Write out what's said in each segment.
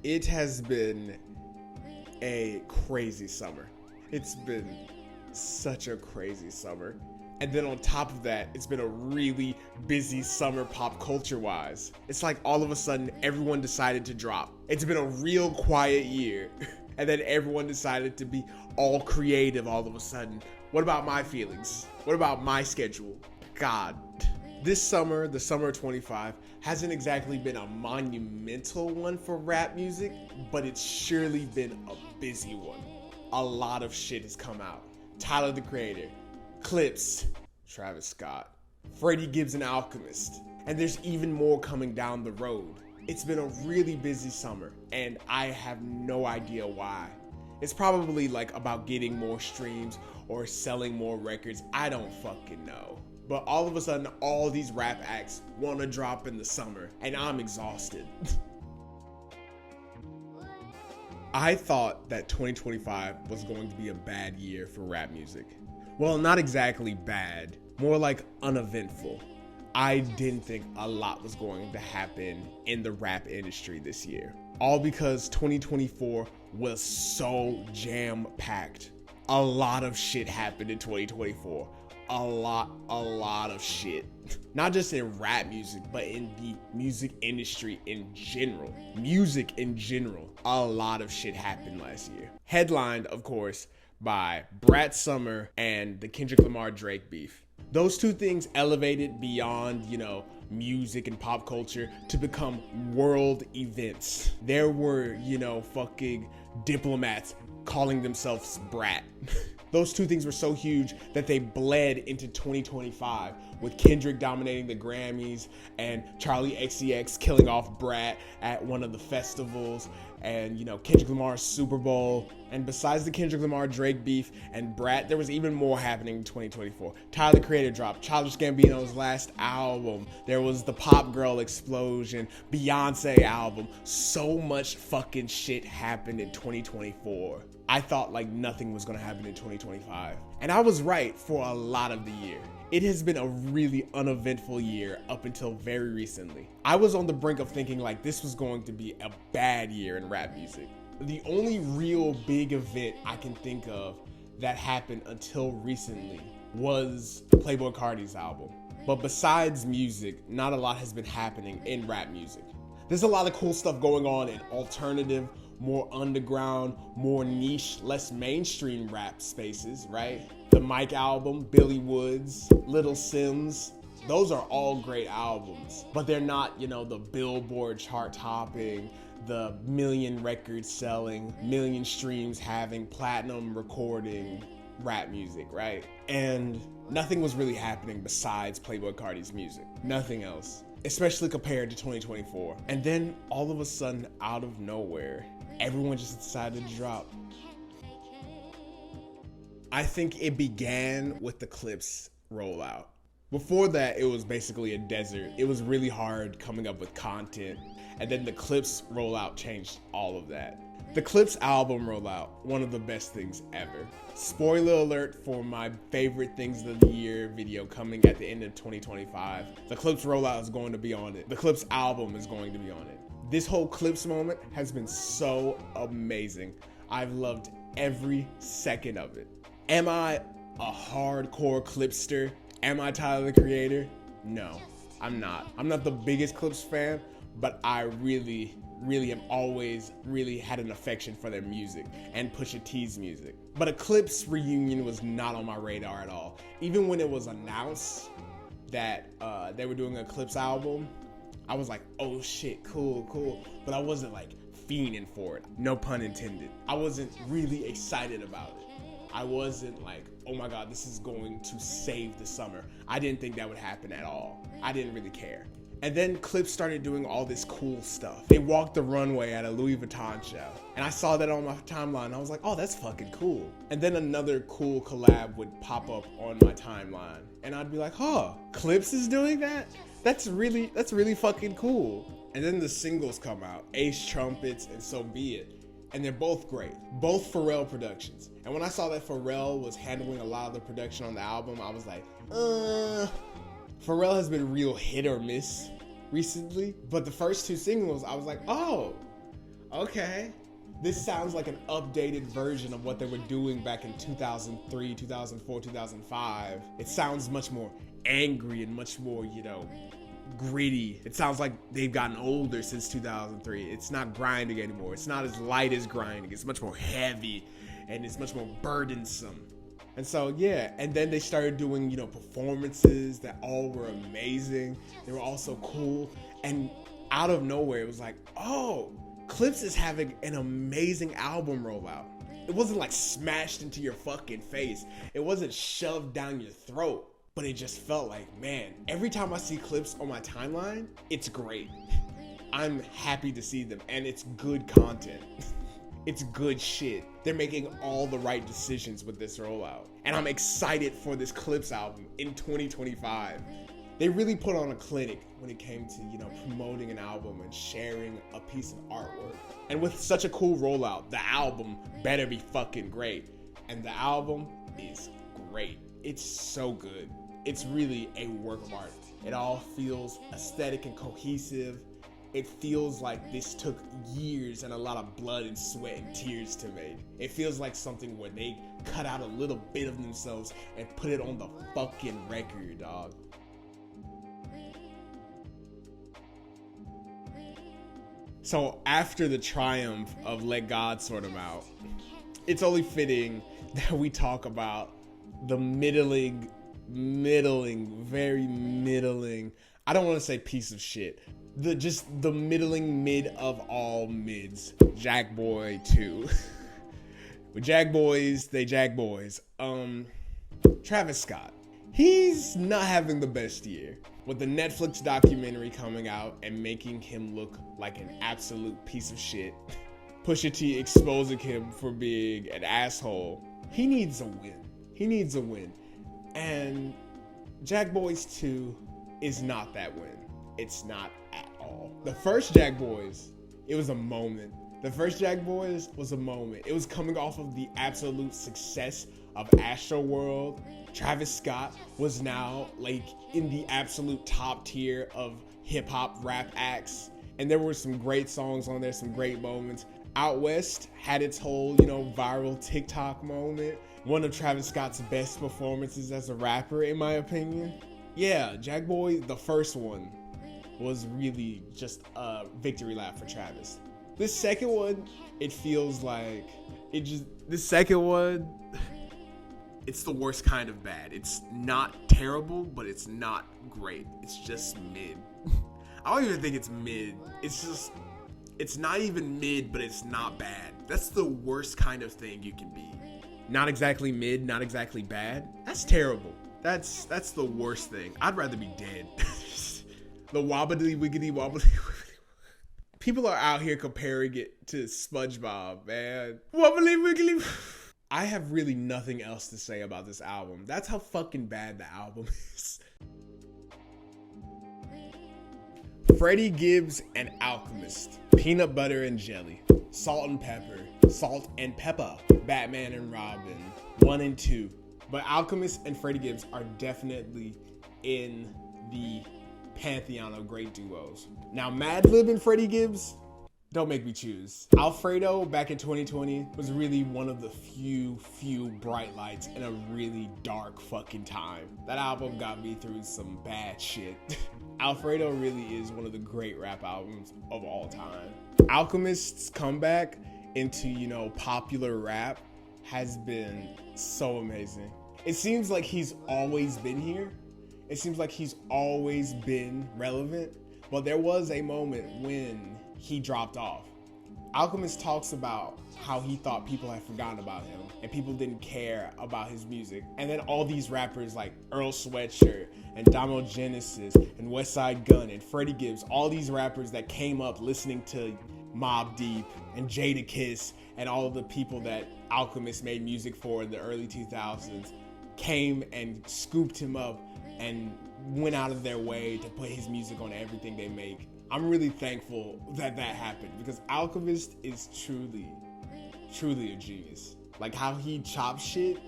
It has been a crazy summer. It's been such a crazy summer. And then on top of that, it's been a really busy summer pop culture wise. It's like all of a sudden everyone decided to drop. It's been a real quiet year. And then everyone decided to be all creative all of a sudden. What about my feelings? What about my schedule? God. This summer, the summer of 25, hasn't exactly been a monumental one for rap music, but it's surely been a busy one. A lot of shit has come out. Tyler the Creator, Clips, Travis Scott, Freddie Gibbs and Alchemist, and there's even more coming down the road. It's been a really busy summer, and I have no idea why. It's probably like about getting more streams or selling more records. I don't fucking know. But all of a sudden, all these rap acts want to drop in the summer, and I'm exhausted. I thought that 2025 was going to be a bad year for rap music. Well, not exactly bad, more like uneventful. I didn't think a lot was going to happen in the rap industry this year. All because 2024 was so jam-packed. A lot of shit happened in 2024. A lot of shit. Not just in rap music, but in the music industry in general. Music in general. A lot of shit happened last year. Headlined, of course, by Brat Summer and the Kendrick Lamar Drake beef. Those two things elevated beyond, music and pop culture to become world events. There were, fucking diplomats calling themselves Brat. Those two things were so huge that they bled into 2025 with Kendrick dominating the Grammys and Charlie XCX killing off Brat at one of the festivals and, Kendrick Lamar's Super Bowl. And besides the Kendrick Lamar Drake beef and Brat, there was even more happening in 2024. Tyler the Creator dropped Childish Gambino's last album. There was the Pop Girl explosion, Beyonce album. So much fucking shit happened in 2024. I thought like nothing was gonna happen in 2025. And I was right for a lot of the year. It has been a really uneventful year up until very recently. I was on the brink of thinking like this was going to be a bad year in rap music. The only real big event I can think of that happened until recently was Playboi Carti's album. But besides music, not a lot has been happening in rap music. There's a lot of cool stuff going on in alternative, more underground, more niche, less mainstream rap spaces, right? The Mike album, Billy Woods, Little Sims, those are all great albums, but they're not, the Billboard chart topping, the million records selling, million streams having, platinum recording rap music, right? And nothing was really happening besides Playboi Carti's music. Nothing else, especially compared to 2024. And then all of a sudden, out of nowhere, everyone just decided to drop. I think it began with the Clips rollout. Before that, it was basically a desert. It was really hard coming up with content. And then the Clips rollout changed all of that. The Clips album rollout, one of the best things ever. Spoiler alert for my favorite things of the year video coming at the end of 2025. The Clips rollout is going to be on it. The Clips album is going to be on it. This whole Clips moment has been so amazing. I've loved every second of it. Am I a hardcore Clipster? Am I Tyler the Creator? No, I'm not. I'm not the biggest Clips fan, but I really have always really had an affection for their music and Pusha T's music. But a Clips reunion was not on my radar at all. Even when it was announced that they were doing a Clips album, I was like, oh shit, cool. But I wasn't like fiending for it. No pun intended. I wasn't really excited about it. I wasn't like, oh my God, this is going to save the summer. I didn't think that would happen at all. I didn't really care. And then Clips started doing all this cool stuff. They walked the runway at a Louis Vuitton show. And I saw that on my timeline. I was like, oh, that's fucking cool. And then another cool collab would pop up on my timeline. And I'd be like, huh, Clips is doing that? That's really fucking cool. And then the singles come out, Ace Trumpets and So Be It. And they're both great. Both Pharrell productions. And when I saw that Pharrell was handling a lot of the production on the album, I was like, Pharrell has been real hit or miss recently. But the first two singles, I was like, oh, Okay. This sounds like an updated version of what they were doing back in 2003, 2004, 2005. It sounds much more angry and much more, gritty. It sounds like they've gotten older since 2003. It's not grinding anymore. It's not as light as grinding. It's much more heavy and it's much more burdensome. And so, yeah, and then they started doing, performances that all were amazing. They were also cool. And out of nowhere, it was like, oh, Clips is having an amazing album rollout. It wasn't like smashed into your fucking face. It wasn't shoved down your throat. But it just felt like, man, every time I see Clips on my timeline, it's great. I'm happy to see them, and it's good content. It's good shit. They're making all the right decisions with this rollout. And I'm excited for this Clips album in 2025. They really put on a clinic when it came to, promoting an album and sharing a piece of artwork. And with such a cool rollout, the album better be fucking great. And the album is great. It's so good. It's really a work of art. It all feels aesthetic and cohesive. It feels like this took years and a lot of blood and sweat and tears to make. It feels like something where they cut out a little bit of themselves and put it on the fucking record, dog. So after the triumph of Let God Sort 'Em Out, it's only fitting that we talk about the middling, very middling, I don't want to say piece of shit, the middling mid of all mids, Jack Boy 2. With Jack Boys, they Jack Boys. Travis Scott. He's not having the best year. With the Netflix documentary coming out and making him look like an absolute piece of shit, Pusha T exposing him for being an asshole, he needs a win. And Jack Boys 2 is not that win. It's not at all. The first Jack Boys, it was a moment. The first Jack Boys was a moment. It was coming off of the absolute success of Astroworld. Travis Scott was now like in the absolute top tier of hip hop rap acts. And there were some great songs on there, some great moments. Out West had its whole, viral TikTok moment. One of Travis Scott's best performances as a rapper, in my opinion. Yeah, Jack Boy, the first one, was really just a victory lap for Travis. This second one, it feels like it's the worst kind of bad. It's not terrible, but it's not great. It's just mid. I don't even think it's mid. It's not even mid, but it's not bad. That's the worst kind of thing you can be. Not exactly mid, not exactly bad. That's terrible. That's the worst thing. I'd rather be dead. The wobbly wiggity wobbly. People are out here comparing it to SpongeBob, man. Wobbly wiggly. I have really nothing else to say about this album. That's how fucking bad the album is. Freddie Gibbs and Alchemist. Peanut Butter and Jelly. Salt and Pepper. Batman and Robin. 1 and 2. But Alchemist and Freddie Gibbs are definitely in the pantheon of great duos. Now, Madlib and Freddie Gibbs, don't make me choose. Alfredo, back in 2020, was really one of the few bright lights in a really dark fucking time. That album got me through some bad shit. Alfredo really is one of the great rap albums of all time. Alchemist's comeback into, popular rap has been so amazing. It seems like he's always been here. It seems like he's always been relevant. But there was a moment when he dropped off. Alchemist talks about how he thought people had forgotten about him and people didn't care about his music. And then all these rappers like Earl Sweatshirt and Damo Genesis and Westside Gunn and Freddie Gibbs, all these rappers that came up listening to Mobb Deep and Jadakiss and all of the people that Alchemist made music for in the early 2000s, came and scooped him up and went out of their way to put his music on everything they make. I'm really thankful that happened because Alchemist is truly a genius. Like how he chops shit,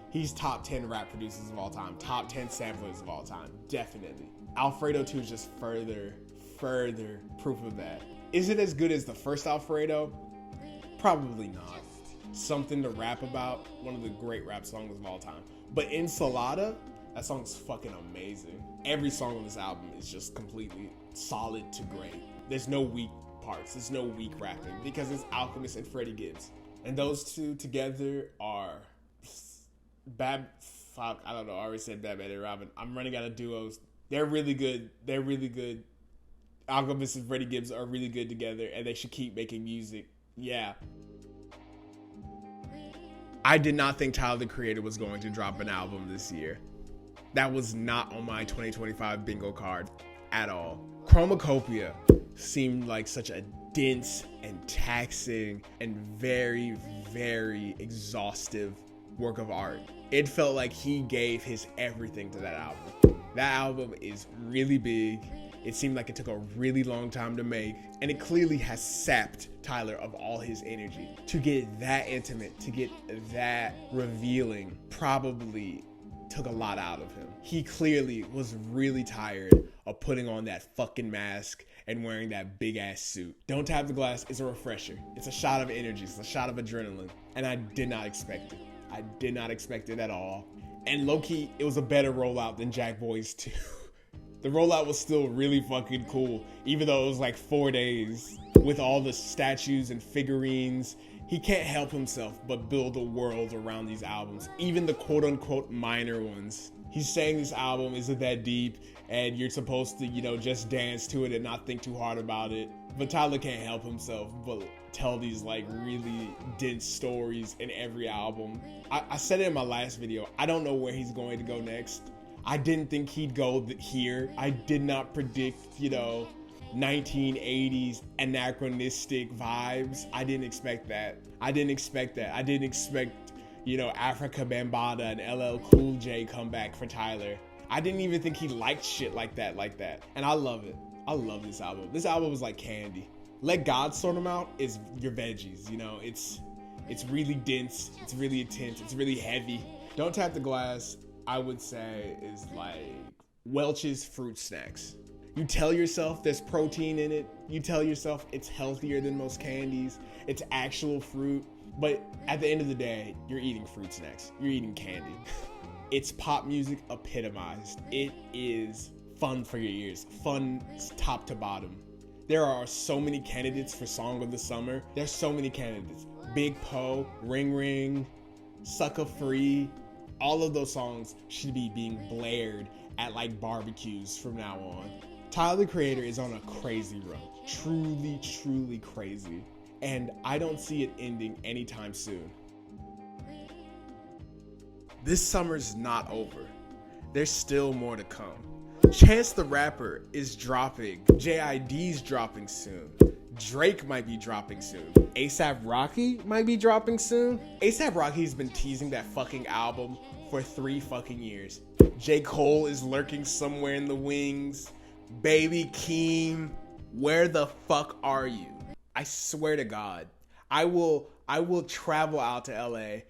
he's top 10 rap producers of all time, top 10 samplers of all time, definitely. Alfredo 2 is just further proof of that. Is it as good as the first Alfredo? Probably not. Something to Rap About, one of the great rap songs of all time. But Ensalada, that song's fucking amazing. Every song on this album is just completely solid to great. There's no weak parts. There's no weak rapping because it's Alchemist and Freddie Gibbs. And those two together are I don't know. I already said Bad Eddie Robin. I'm running out of duos. They're really good. They're really good. Alchemist and Freddie Gibbs are really good together, and they should keep making music. Yeah. I did not think Tyler, the Creator, was going to drop an album this year. That was not on my 2025 bingo card at all. Chromacopia seemed like such a dense and taxing and very, very exhaustive work of art. It felt like he gave his everything to that album. That album is really big. It seemed like it took a really long time to make, and it clearly has sapped Tyler of all his energy. To get that intimate, to get that revealing, probably took a lot out of him. He clearly was really tired of putting on that fucking mask and wearing that big ass suit. Don't Tap the Glass is a refresher. It's a shot of energy. It's a shot of adrenaline. And I did not expect it. I did not expect it at all. And low-key, it was a better rollout than Jack Boys 2. The rollout was still really fucking cool, even though it was like 4 days with all the statues and figurines. He can't help himself but build a world around these albums, even the quote-unquote minor ones. He's saying this album isn't that deep and you're supposed to, just dance to it and not think too hard about it. But Tyler can't help himself but tell these like really dense stories in every album. I said it in my last video, I don't know where he's going to go next. I didn't think he'd go here. I did not predict, 1980s anachronistic vibes. I didn't expect that. I didn't expect Africa Bambaataa and LL Cool J come back for Tyler. I didn't even think he liked shit like that. And I love it. I love this album. This album is like candy. Let God Sort Them Out is your veggies, It's really dense. It's really intense. It's really heavy. Don't Tap the Glass, I would say, is like Welch's fruit snacks. You tell yourself there's protein in it. You tell yourself it's healthier than most candies. It's actual fruit. But at the end of the day, you're eating fruit snacks. You're eating candy. It's pop music epitomized. It is fun for your ears. Fun top to bottom. There are so many candidates for Song of the Summer. There's so many candidates. Big Poe, Ring Ring, Sucker Free. All of those songs should be being blared at like barbecues from now on. Tyler, the Creator, is on a crazy run. Truly, truly crazy. And I don't see it ending anytime soon. This summer's not over. There's still more to come. Chance the Rapper is dropping. JID's dropping soon. Drake might be dropping soon. A$AP Rocky might be dropping soon. A$AP Rocky's been teasing that fucking album for 3 fucking years. J. Cole is lurking somewhere in the wings. Baby Keem, where the fuck are you? I swear to God, I will travel out to LA,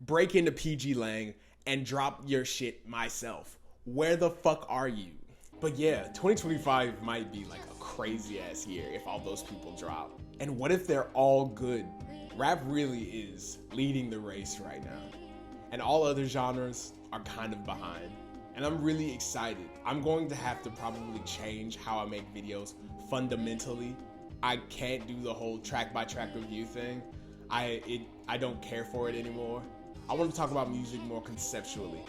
break into PG Lang, and drop your shit myself. Where the fuck are you? But yeah, 2025 might be like a crazy ass year if all those people drop. And what if they're all good? Rap really is leading the race right now. And all other genres are kind of behind. And I'm really excited. I'm going to have to probably change how I make videos fundamentally. I can't do the whole track by track review thing. I don't care for it anymore. I want to talk about music more conceptually.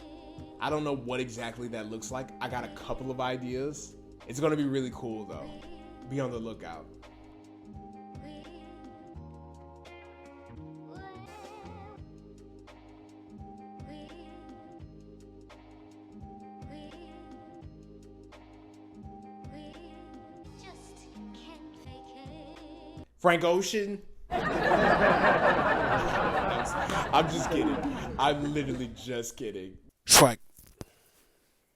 I don't know what exactly that looks like. I got a couple of ideas. It's going to be really cool though. Be on the lookout. Frank Ocean? I'm just kidding. I'm literally just kidding. Frank